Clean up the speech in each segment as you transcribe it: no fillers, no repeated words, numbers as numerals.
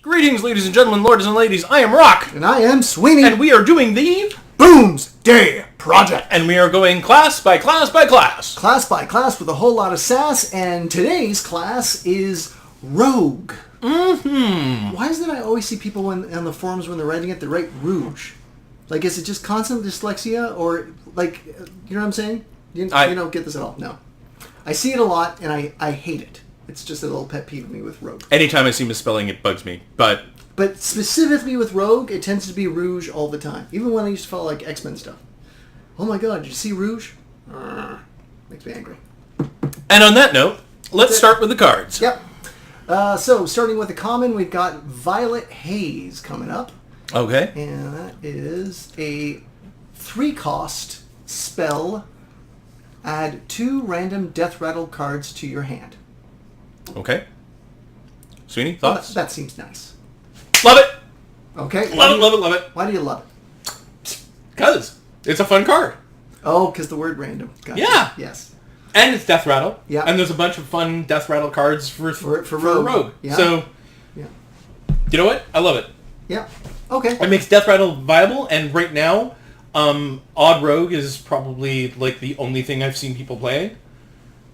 Greetings, ladies and gentlemen, lords and ladies. I am Rock. And I am Sweeny. And we are doing the Boomsday Project. And we are going class by class by class. Class by class with a whole lot of sass. And today's class is Rogue. Mm-hmm. Why is it I always see people on the forums when they're writing it, they write Rouge? Like, is it just constant dyslexia? Or, like, you know what I'm saying? You don't get this at all? No. I see it a lot, and I hate it. It's just a little pet peeve of me with Rogue. Anytime I see misspelling, it bugs me. But specifically with Rogue, it tends to be Rouge all the time. Even when I used to follow, like, X-Men stuff. Oh my god, did you see Rouge? Makes me angry. And on that note, let's start with the cards. Yep. So, starting with the common, we've got Violet Haze coming up. Okay. And that is a 3-cost spell. Add 2 random Death Rattle cards to your hand. Okay. Sweeny, thoughts? That seems nice. Love it! Okay. Love it. Why do you love it? Because it's a fun card. Oh, because the word random. Gotcha. Yeah. Yes. And it's Death Rattle. Yeah. And there's a bunch of fun Death Rattle cards for Rogue. Yeah. So, yeah. You know what? I love it. Yeah. Okay. It makes Death Rattle viable, and right now, Odd Rogue is probably like the only thing I've seen people play.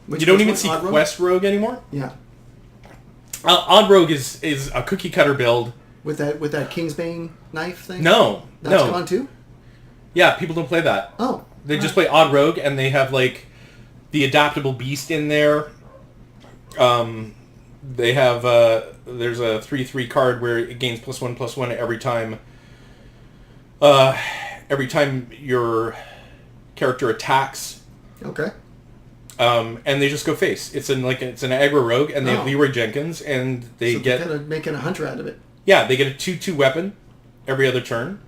You don't even see Quest Rogue anymore. Yeah. Odd Rogue is a cookie cutter build with that Kingsbane knife thing. That's gone too. Yeah, people don't play that. Oh, they just play Odd Rogue, and they have like the adaptable beast in there. They have there's a 3/3 card where it gains +1/+1 every time. Every time your character attacks. Okay. And they just go face. It's an aggro rogue, and they have Leroy Jenkins, and they're kind of making a hunter out of it. Yeah, they get a 2/2 weapon every other turn,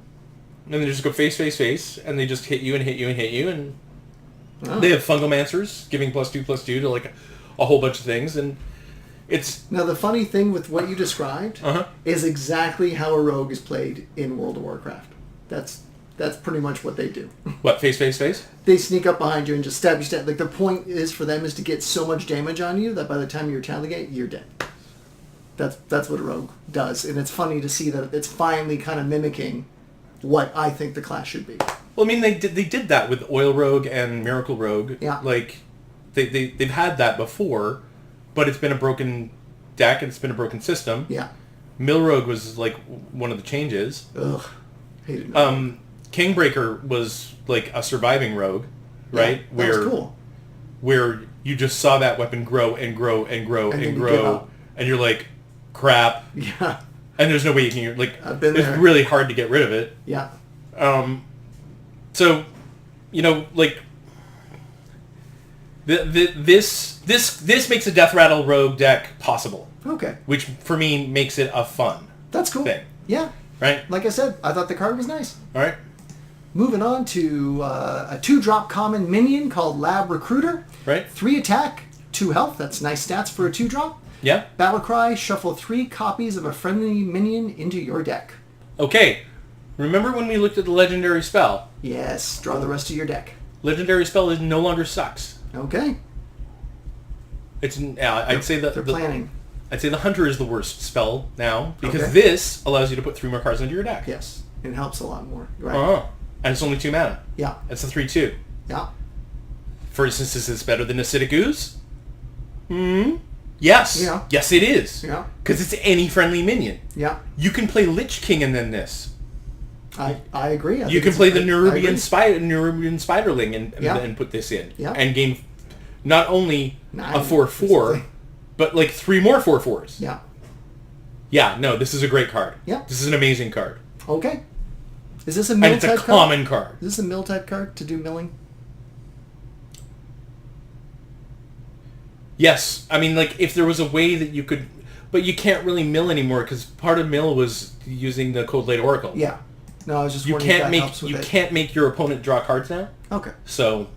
and they just go face, and they just hit you, and they have Fungomancers, giving +2/+2 to like a whole bunch of things, and it's... Now, the funny thing with what you described is exactly how a rogue is played in World of Warcraft. That's pretty much what they do. What, face? They sneak up behind you and just stab you. Like, the point is for them is to get so much damage on you that by the time you're retaliate, you're dead. That's what a rogue does. And it's funny to see that it's finally kind of mimicking what I think the class should be. Well, I mean, they did that with Oil Rogue and Miracle Rogue. Yeah. Like, they've had that before, but it's been a broken deck and it's been a broken system. Yeah. Mill Rogue was, like, one of the changes. Ugh. Hated it. Kingbreaker was like a surviving rogue, right? Yeah, that was cool. Where you just saw that weapon grow and grow, and you're like, crap. Yeah. And there's no way you can, like, it's really hard to get rid of it. Yeah. So, you know, like, this makes a Death Rattle rogue deck possible. Okay. Which for me makes it a fun. That's cool. Thing. Yeah. Right. Like I said, I thought the card was nice. All right. Moving on to a 2-drop common minion called Lab Recruiter. Right. 3 attack, 2 health. That's nice stats for a 2-drop. Yeah. Battle cry, shuffle 3 copies of a friendly minion into your deck. Okay. Remember when we looked at the legendary spell? Yes. Draw the rest of your deck. Legendary spell is no longer sucks. Okay. I'd say that they're planning. I'd say the Hunter is the worst spell now because this allows you to put 3 more cards into your deck. Yes. It helps a lot more. Right. And it's only 2 mana. Yeah. It's a 3/2. Yeah. For instance, is this better than Acidic Ooze? Yes. Yeah. Yes, it is. Yeah. Because it's any friendly minion. Yeah. You can play Lich King and then this. I agree. You can play the Nerubian Spiderling and put this in. Yeah. And gain not only a 4/4, but like 3 more 4/4s. Yeah. Yeah, no, this is a great card. Yeah. This is an amazing card. Okay. Is this a mill type card? And it's a common card. Is this a mill type card to do milling? Yes. I mean, like, if there was a way that you could... But you can't really mill anymore because part of mill was using the Cold Late Oracle. Yeah. No, I was just wondering if that helps with it. You can't make your opponent draw cards now. Okay. So,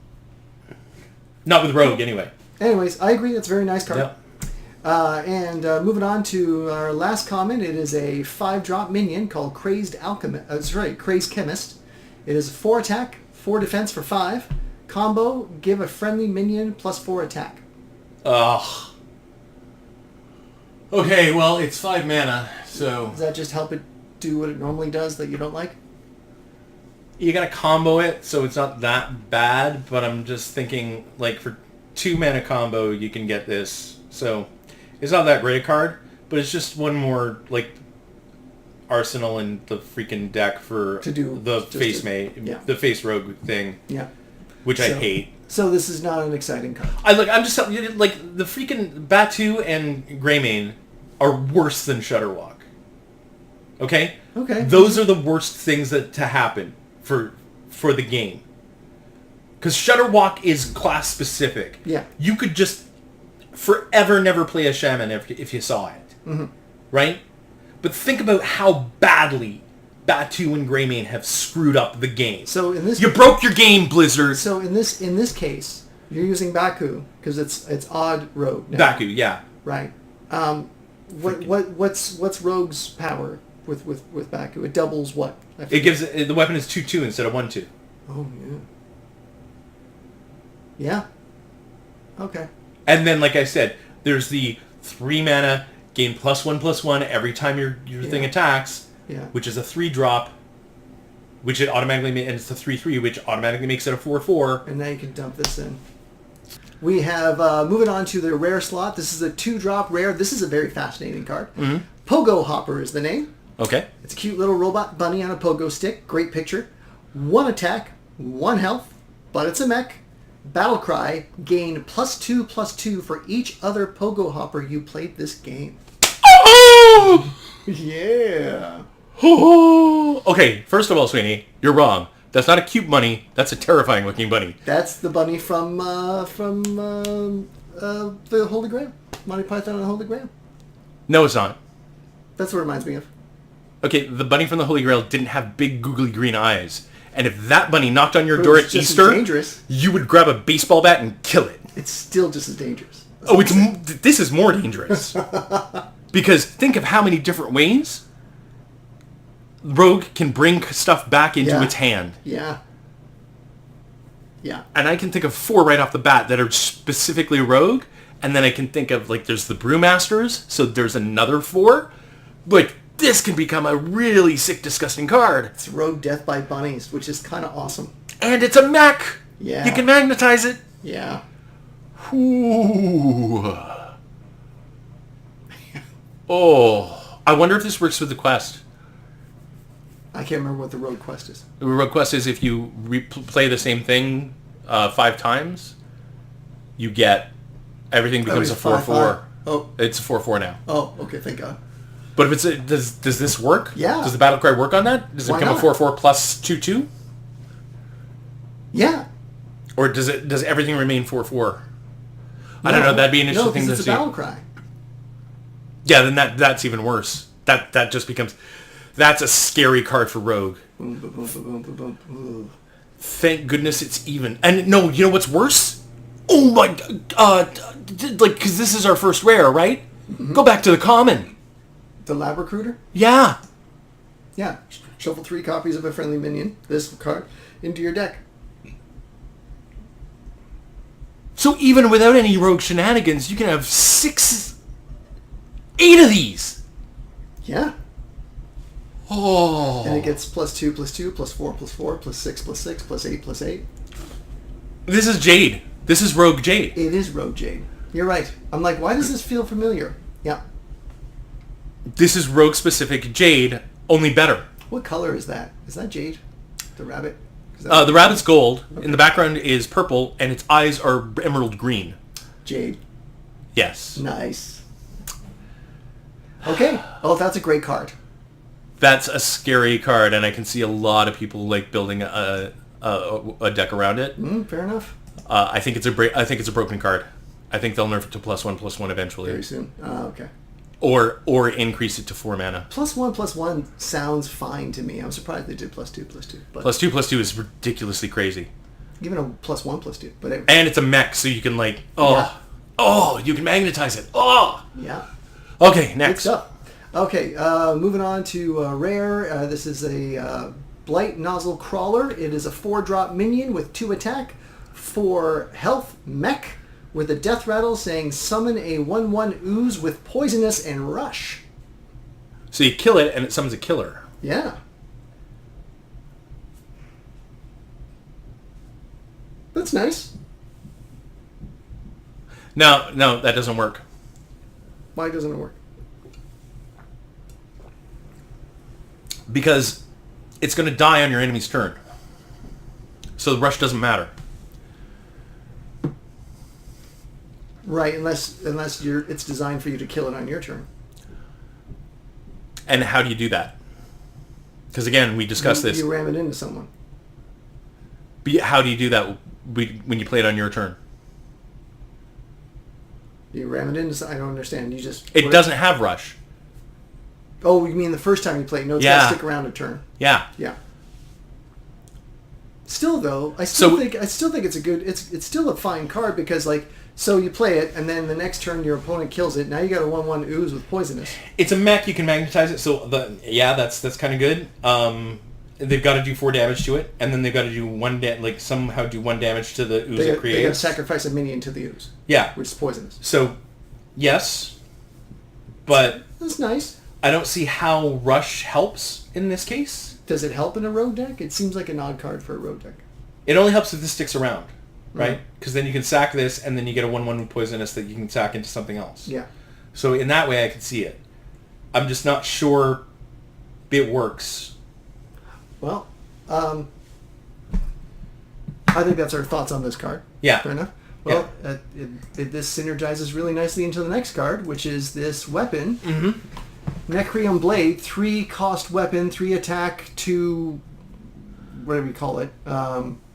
not with Rogue, anyway. Anyways, I agree. That's a very nice card. Yep. And moving on to our last comment, it is a 5-drop minion called Crazed Chemist. It is 4 attack, 4 defense for 5. Combo, give a friendly minion +4 attack. Ugh. Okay, well, it's 5 mana, So does that just help it do what it normally does that you don't like? You gotta combo it, so it's not that bad. But I'm just thinking, like, for 2 mana combo, you can get this. So it's not that great a card, but it's just one more like arsenal in the freaking deck for to do the face the face rogue thing. Yeah, which I hate. So this is not an exciting card. I'm just telling you, like, the freaking Batu and Greymane are worse than Shudderwalk. Okay? Okay. Those are the worst things to happen for the game. Because Shudderwalk is class specific. Yeah. You could just forever never play a Shaman if you saw it. Mm-hmm. Right? But think about how badly Batu and Greymane have screwed up the game. So in this, you broke your game, Blizzard. So in this case, you're using Baku because it's odd rogue now. Baku, yeah. Right. What's Rogue's power with Baku? It doubles what? It gives the weapon is 2/2 instead of 1/2. Oh yeah. Yeah. Okay. And then, like I said, there's the 3 mana gain +1/+1 every time your thing attacks. Yeah. Which is a 3-drop, which it automatically and it's a 3/3, which automatically makes it a 4/4. And now you can dump this in. We have moving on to the rare slot. This is a 2-drop rare. This is a very fascinating card. Mm-hmm. Pogo Hopper is the name. Okay. It's a cute little robot bunny on a pogo stick. Great picture. 1 attack, 1 health, but it's a mech. Battle cry, gain +2/+2 for each other Pogo Hopper you played this game. Oh! Yeah. Okay, first of all, Sweeny, you're wrong. That's not a cute bunny. That's a terrifying looking bunny. That's the bunny from the Holy Grail. Monty Python and the Holy Grail. No, it's not. That's what it reminds me of. Okay, the bunny from the Holy Grail didn't have big googly green eyes. And if that bunny knocked on your door at Easter, you would grab a baseball bat and kill it. It's still just as dangerous. This is more dangerous. Because think of how many different ways Rogue can bring stuff back into its hand. Yeah. Yeah. And I can think of 4 right off the bat that are specifically Rogue. And then I can think of, like, there's the Brewmasters. So there's another 4. But this can become a really sick, disgusting card. It's Rogue Death by Bunnies, which is kind of awesome. And it's a mech. Yeah. You can magnetize it. Yeah. Ooh. Oh. I wonder if this works with the quest. I can't remember what the Rogue quest is. The Rogue quest is if you play the same thing 5 times, you get... Everything becomes a 4/4. Oh. It's a 4/4 now. Oh, okay, thank God. But if it's does this work? Yeah. Does the battle cry work on that? Does it become a 4/4 plus 2/2? Yeah. Or does everything remain 4/4? I don't know. That'd be an interesting thing to see. It's a battle cry. Yeah, then that's even worse. That just becomes... That's a scary card for Rogue. Boom, boom, boom, boom, boom, boom. Thank goodness it's even. And no, you know what's worse? Oh my God. Like, because this is our first rare, right? Mm-hmm. Go back to the common. The Lab Recruiter? Yeah. Yeah. Shuffle 3 copies of a friendly minion, this card, into your deck. So even without any Rogue shenanigans, you can have 8 of these. Yeah. Oh. And it gets +2/+2, +4/+4, +6/6, +8/8. This is Jade. This is Rogue Jade. It is Rogue Jade. You're right. I'm like, why does this feel familiar? Yeah. This is Rogue specific Jade, only better. What color is that? Is that Jade? The rabbit? The rabbit's gold. Okay. In the background is purple, and its eyes are emerald green. Jade. Yes. Nice. Okay. Oh, that's a great card. That's a scary card, and I can see a lot of people like building a deck around it. Fair enough. I think it's a broken card. I think they'll nerf it to +1/+1 eventually. Very soon. Okay. Or increase it to 4 mana. +1/+1 sounds fine to me. I'm surprised they did +2/+2. But +2/+2 is ridiculously crazy. Even a +1/+2. But and it's a mech, so you can you can magnetize it. Oh. Yeah. Okay, next. Good stuff. Okay, moving on to rare. This is a Blight Nozzle Crawler. It is a 4-drop minion with 2 attack, 4 health mech with a death rattle saying summon a 1/1 ooze with poisonous and rush. So you kill it, and it summons a killer. Yeah. That's nice. No, that doesn't work. Why doesn't it work? Because it's going to die on your enemy's turn. So the rush doesn't matter. Right, unless it's designed for you to kill it on your turn. And how do you do that? Because again, we discussed this. You ram it into someone. But how do you do that when you play it on your turn? You ram it into... I don't understand. You just... It doesn't have rush. Oh, you mean the first time you play it? No, it's got to stick around a turn. Yeah. Yeah. Still, though, I still think it's a good... It's still a fine card because, like... So you play it, and then the next turn your opponent kills it. Now you got a 1/1 ooze with poisonous. It's a mech. You can magnetize it. So that's kind of good. They've got to do 4 damage to it, and then they've got to do somehow do 1 damage to the ooze it creates. They got to sacrifice a minion to the ooze. Yeah, which is poisonous. So, yes, but that's nice. I don't see how rush helps in this case. Does it help in a rogue deck? It seems like an odd card for a rogue deck. It only helps if this sticks around. Right? Because then you can sack this, and then you get a 1/1 poisonous that you can sack into something else. Yeah. So in that way, I can see it. I'm just not sure it works. Well, I think that's our thoughts on this card. Yeah. Fair enough. Well, this synergizes really nicely into the next card, which is this weapon. Mm-hmm. Necrium Blade, 3 cost weapon, 3 attack, 2... whatever you call it.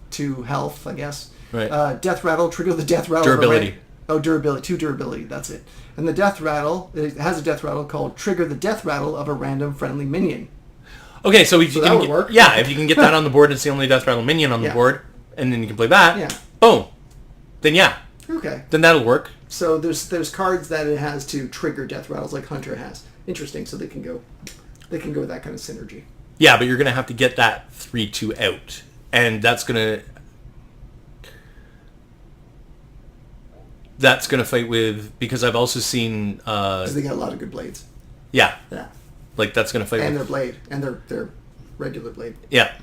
2 health, I guess. Right. Death Rattle, trigger the Death Rattle. Durability. Durability. 2 durability, that's it. And the Death Rattle, it has a Death Rattle called Trigger the Death Rattle of a random friendly minion. Okay, so if that would work. Yeah, if you can get that on the board, it's the only Death Rattle minion on the board, and then you can play that, boom. Then Okay. Then that'll work. So there's cards that it has to trigger Death Rattles like Hunter has. Interesting, so they can go with that kind of synergy. Yeah, but you're going to have to get that 3/2 out. And that's going to fight with, because I've also seen... Because they got a lot of good blades. Yeah. Yeah. Like, that's going to fight with... And their blade. And their regular blade. Yeah.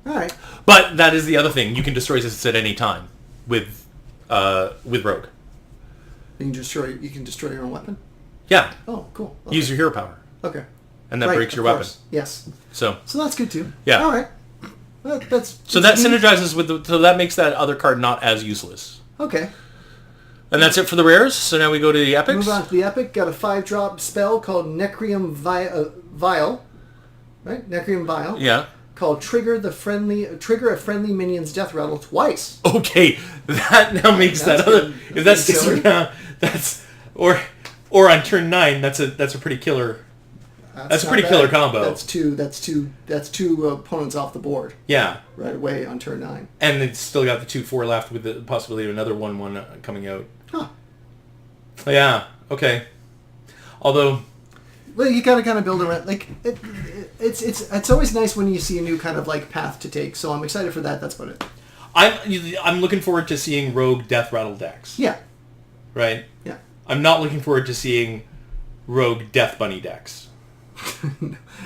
All right. But that is the other thing. You can destroy this at any time with Rogue. You can destroy your own weapon? Yeah. Oh, cool. Okay. Use your hero power. Okay. And that breaks your weapon. Yes. So that's good too. Yeah. All right. So that synergizes with so that makes that other card not as useless. Okay. And that's it for the rares. So now we go to the epics. Move on to the epic. Got a 5-drop spell called Necrium Vial. Right? Necrium Vial. Yeah. Called trigger a friendly minion's death rattle twice. Okay, that now makes that other. If that's silly. That's or on turn 9, that's a pretty killer. That's a pretty killer combo. That's two opponents off the board. Yeah. Right away on turn 9. And it's still got the 2/4 left with the possibility of another 1/1 coming out. Huh. Yeah. Okay. Although. Well, you gotta kind of build around. Like it's always nice when you see a new kind of like path to take. So I'm excited for that. That's about it. I'm looking forward to seeing Rogue Death Rattle decks. Yeah. Right. Yeah. I'm not looking forward to seeing Rogue Death Bunny decks.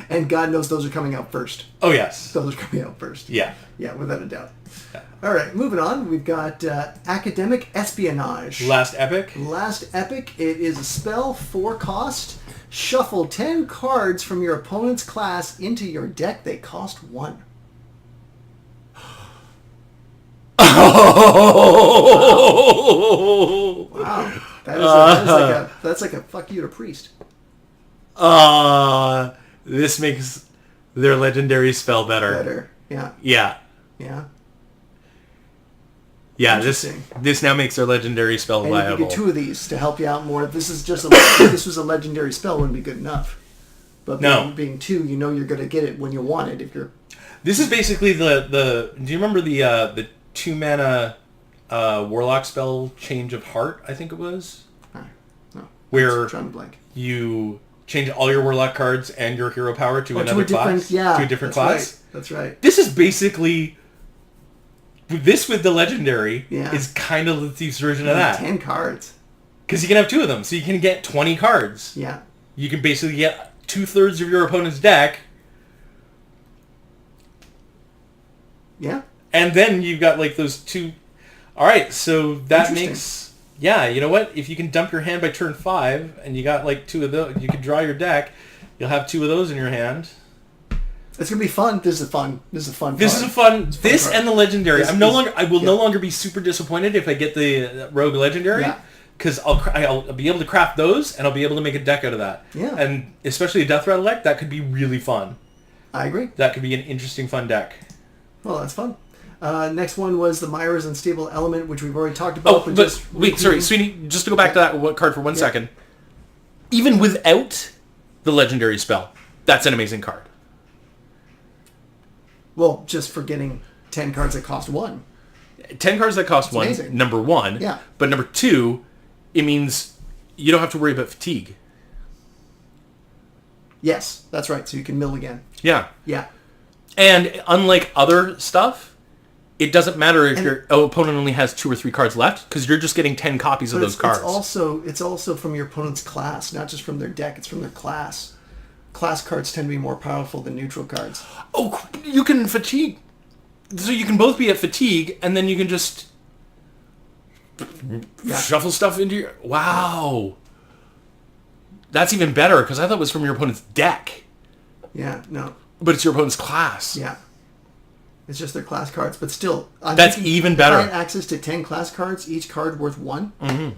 And God knows those are coming out first. Oh yes. Those are coming out first. Yeah. Yeah, without a doubt. Yeah. All right, moving on. We've got Academic Espionage. Last epic. It is a spell, 4 cost. Shuffle 10 cards from your opponent's class into your deck. They cost 1. Oh! Wow. That's like a fuck you to priest. This makes their legendary spell better. Yeah. Yeah. Yeah. Yeah, this now makes their legendary spell viable. You get 2 of these to help you out more. If this is just this was a legendary spell, wouldn't be good enough. But being 2, you know you're going to get it when you want it. If you're. This is basically the. Do you remember the 2 mana warlock spell Change of Heart? I think it was. No. Where I'm trying to blank. You change all your warlock cards and your hero power to another class. Yeah, to a different class. Right. That's right. This is basically. This with the legendary is kind of the Thief's version of that. 10 cards. Because you can have 2 of them, so you can get 20 cards. Yeah. You can basically get 2/3 of your opponent's deck. Yeah. And then you've got like those two. All right, so that makes... Yeah, you know what? If you can dump your hand by turn 5 and you got like 2 of those, you can draw your deck. You'll have 2 of those in your hand. It's gonna be fun. This is a fun. This and the legendary. I will no longer be super disappointed if I get the rogue legendary. Yeah. Because I'll be able to craft those and I'll be able to make a deck out of that. Yeah. And especially a Death Rattle deck, that could be really fun. I agree. That could be an interesting, fun deck. Well, that's fun. Next one was the Myra's Unstable Element, which we've already talked about. Sorry, Sweeny, just to go back to that card for one second. Even without the legendary spell, that's an amazing card. Well, just for getting 10 cards that cost 1. 10 cards that cost 1, amazing. Number 1. Yeah. But number 2, it means you don't have to worry about fatigue. Yes, that's right. So you can mill again. Yeah. Yeah. And unlike other stuff, it doesn't matter if your opponent only has 2 or 3 cards left, because you're just getting 10 copies of those cards. It's also from your opponent's class, not just from their deck. It's from their class. Class cards tend to be more powerful than neutral cards. Oh, you can fatigue. So you can both be at fatigue, and then you can just shuffle stuff into your... Wow. That's even better, because I thought it was from your opponent's deck. Yeah, no. But it's your opponent's class. Yeah. It's just their class cards, but still... That's even better. I had access to 10 class cards, each card worth 1. Mm-hmm.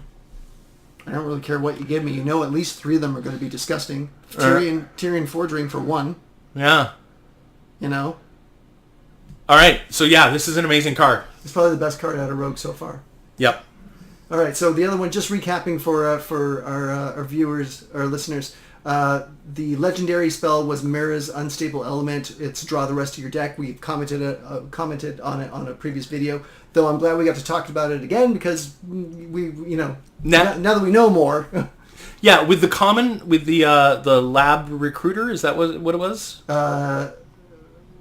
I don't really care what you give me. You know at least 3 of them are going to be disgusting. Tyrion Forgery for 1. Yeah. You know? All right. So, yeah, this is an amazing card. It's probably the best card out of Rogue so far. Yep. All right. So, the other one, just recapping for our viewers, our listeners, the legendary spell was Myra's Unstable Element. It's draw the rest of your deck. We've commented on it on a previous video. Though I'm glad we got to talk about it again because now that we know more. Yeah, with the common, with the lab recruiter, is that what it was?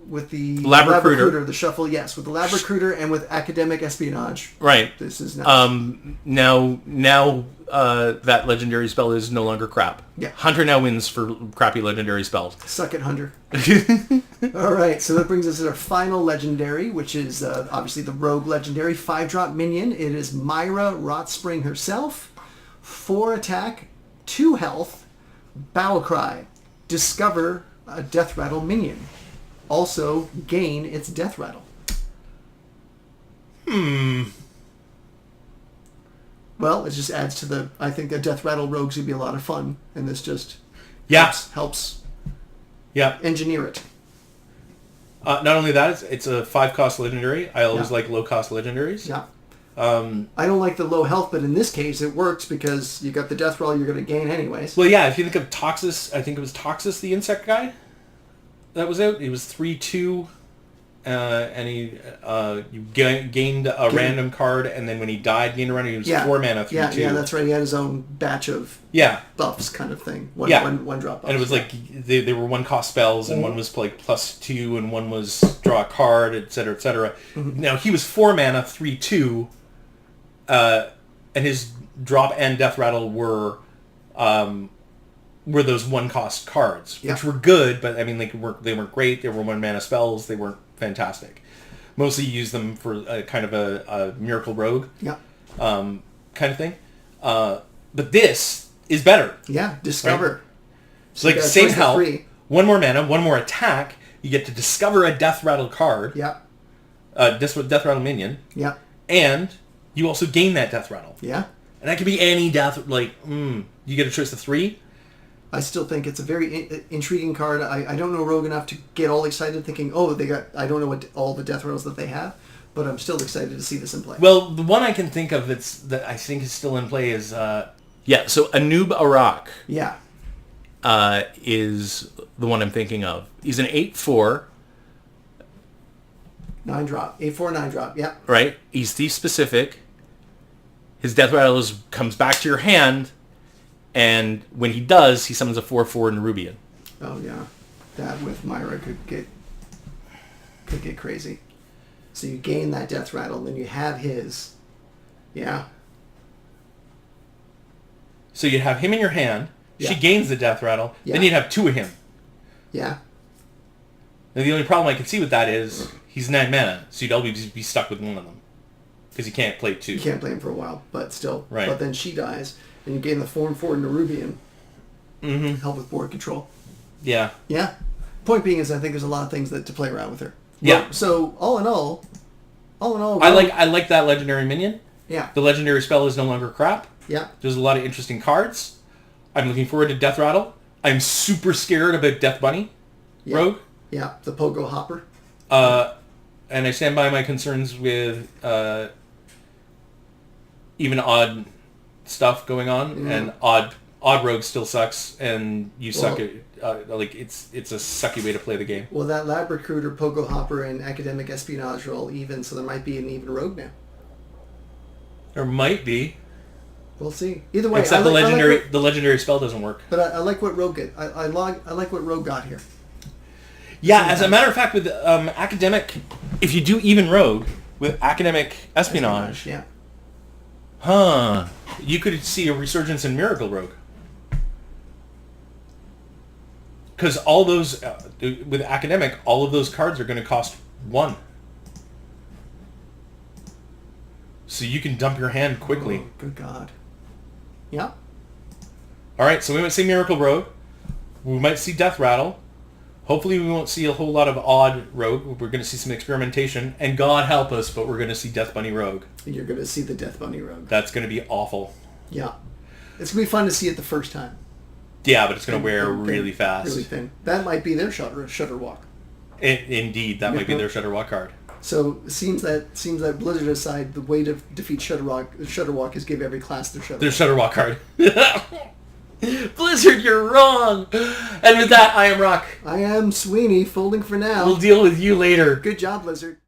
With the lab recruiter, the shuffle, yes, with the lab recruiter and with academic espionage. Right. This is nice. Now that legendary spell is no longer crap. Yeah. Hunter now wins for crappy legendary spells. Suck it, Hunter. All right, so that brings us to our final legendary, which is obviously the Rogue legendary 5-drop minion. It is Myra Rotspring herself. 4 attack, 2 health, Battle Cry. Discover a Death Rattle minion. Also gain its Death Rattle. Well, it just adds to the... I think a Death Rattle rogues would be a lot of fun, and this just helps engineer it. Not only that, it's a 5-cost legendary. I always like low-cost legendaries. Yeah. I don't like the low health, but in this case it works because you got the Death Rattle you're going to gain anyways. Well, yeah, if you think of Toxus, I think it was Toxus the insect guy that was out. He was 3/2, and he you gained a random card, and then when he died, gained a random. He was 4 mana 3/2. Yeah, that's right. He had his own batch of buffs, kind of thing. One drop buffs. And it was like they were 1-cost spells, and one was like +2, and one was draw a card, etc., etc. Mm-hmm. Now he was 4 mana 3/2, and his drop and Death Rattle were those 1-cost cards, which were good, but I mean they weren't great. They were 1-mana spells. They weren't fantastic. Mostly used them for a kind of a miracle rogue kind of thing. But this is better. Yeah, discover. Right? So like same health, 1 more mana, 1 more attack. You get to discover a Death Rattle card. Yeah. Death Rattle minion. Yeah. And you also gain that Death Rattle. Yeah. And that could be any death. You get a choice of 3. I still think it's a very intriguing card. I don't know Rogue enough to get all excited thinking, I don't know what all the Death Rattles that they have, but I'm still excited to see this in play. Well, the one I can think of that I think is still in play is, so Anub Arak is the one I'm thinking of. He's an 8/4. 9-drop. 8/4, 9-drop, yeah. Right? He's thief specific. His Death Rattle comes back to your hand, and when he does, he summons a 4/4 Nerubian. Oh yeah, that with Myra could get crazy. So you gain that Death Rattle, and then you have his. Yeah. So you have him in your hand. She gains the death rattle. Yeah. Then you'd have 2 of him. Yeah. Now, the only problem I can see with that is he's 9 mana, so you'd always be stuck with one of them. Because you can't play 2. You can't play him for a while, but still. Right. But then she dies, and you gain the 4/4 Nerubian. Mm-hmm. Help with board control. Yeah. Yeah. Point being is I think there's a lot of things to play around with her. Yeah. But, so, all in all... I like that legendary minion. Yeah. The legendary spell is no longer crap. Yeah. There's a lot of interesting cards. I'm looking forward to Death Rattle. I'm super scared about Death Bunny Rogue. Yeah, the Pogo Hopper. And I stand by my concerns with even odd stuff going on, and odd Rogue still sucks, and you suck at it's a sucky way to play the game. Well, that Lab Recruiter, Pogo Hopper, and Academic Espionage are all even, so there might be an even Rogue now. There might be. We'll see. Either way, except the legendary spell doesn't work. But I like what Rogue get. I like what Rogue got here. Yeah, as a matter of fact, with Academic, if you do even Rogue with Academic Espionage, yeah. You could see a resurgence in Miracle Rogue. Because all those, with Academic, all of those cards are going to cost 1. So you can dump your hand quickly. Oh, good God. Yeah. All right, so we might see Miracle Rogue. We might see Death Rattle. Hopefully we won't see a whole lot of odd Rogue. We're going to see some experimentation. And God help us, but we're going to see Death Bunny Rogue. You're going to see the Death Bunny Rogue. That's going to be awful. Yeah. It's going to be fun to see it the first time. Yeah, but it's going to wear really fast. Really thin. That might be their Shutter Walk. Indeed, that might be their Shutter Walk card. So it seems that Blizzard decided the way to defeat Shutter Walk is give every class their Shutter Walk card. Blizzard, you're wrong! And with that, I am Rock. I am Sweeny, folding for now. We'll deal with you later. Good job, Blizzard.